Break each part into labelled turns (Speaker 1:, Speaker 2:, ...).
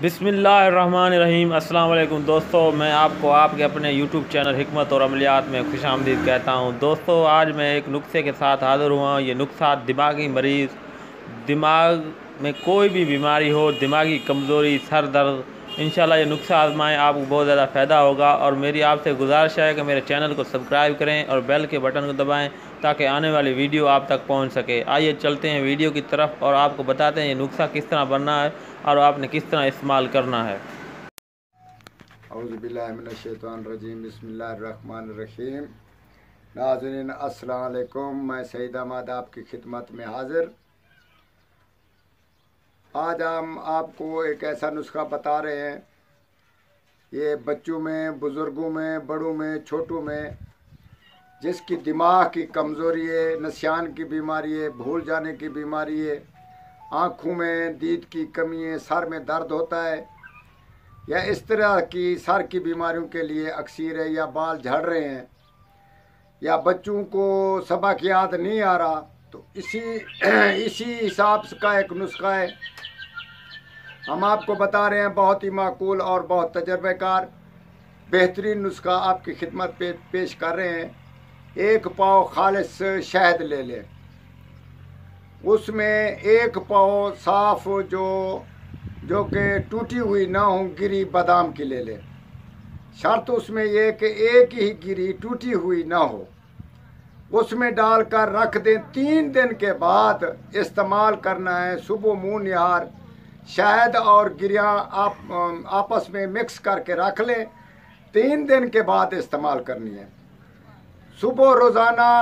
Speaker 1: बिस्मिल्लाहिर्रहमानिर्रहीम। अस्सलाम वालेकुम दोस्तों, मैं आपको आपके अपने यूट्यूब चैनल हिकमत और अमलियात में खुशामदीद कहता हूं। दोस्तों, आज मैं एक नुस्खे के साथ हाज़िर हुआ। ये नुस्खा दिमागी मरीज़, दिमाग में कोई भी बीमारी हो, दिमागी कमज़ोरी, सर दर्द, इंशाल्लाह ये नुस्खा आजमाएं, आपको बहुत ज़्यादा फ़ायदा होगा। और मेरी आपसे गुजारिश है कि मेरे चैनल को सब्सक्राइब करें और बेल के बटन को दबाएं ताकि आने वाली वीडियो आप तक पहुंच सके। आइए चलते हैं वीडियो की तरफ और आपको बताते हैं ये नुस्खा किस तरह बनना है और आपने किस तरह इस्तेमाल करना है।
Speaker 2: औज़ुबिल्लाहिमिनश्शैतानिर्रजीम, बिस्मिल्लाहिर्रहमानिर्रहीम। नाज़रीन अस्सलाम वालेकुम, मैं सईद अहमद आपकी खिदमत में हाज़िर। आज हम आपको एक ऐसा नुस्खा बता रहे हैं, ये बच्चों में, बुज़ुर्गों में, बड़ों में, छोटों में जिसकी दिमाग की कमज़ोरी है, नसियान की बीमारी है, भूल जाने की बीमारी है, आँखों में दीद की कमी है, सर में दर्द होता है या इस तरह की सर की बीमारियों के लिए अक्सर है, या बाल झड़ रहे हैं या बच्चों को सबक याद नहीं आ रहा, तो इसी हिसाब का एक नुस्खा है हम आपको बता रहे हैं। बहुत ही माकूल और बहुत तजर्बेकार बेहतरीन नुस्खा आपकी खिदमत पे पेश कर रहे हैं। एक पाव खालिस शहद ले लें, उसमें एक पाव साफ जो कि टूटी हुई ना हो, गिरी बादाम की ले लें। शर्त उसमें यह कि एक ही गिरी टूटी हुई ना हो। उसमें डालकर रख दें। 3 दिन के बाद इस्तेमाल करना है। सुबह मुँह निहार शहद और गिरियाँ आप आपस में मिक्स करके रख लें। 3 दिन के बाद इस्तेमाल करनी है। सुबह रोज़ाना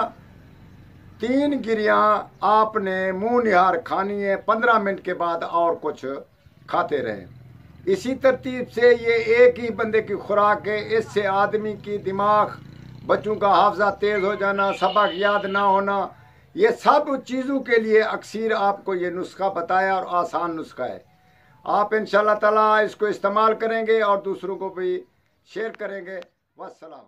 Speaker 2: 3 गिरियाँ आपने मुँह निहार खानी है। 15 मिनट के बाद और कुछ खाते रहें। इसी तरतीब से ये एक ही बंदे की खुराक है। इससे आदमी की दिमाग, बच्चों का हाफजा तेज़ हो जाना, सबक याद ना होना, ये सब चीज़ों के लिए अक्सर आपको ये नुस्खा बताया और आसान नुस्खा है। आप इंशाअल्लाह ताला इसको इस्तेमाल करेंगे और दूसरों को भी शेयर करेंगे। वस्सलाम।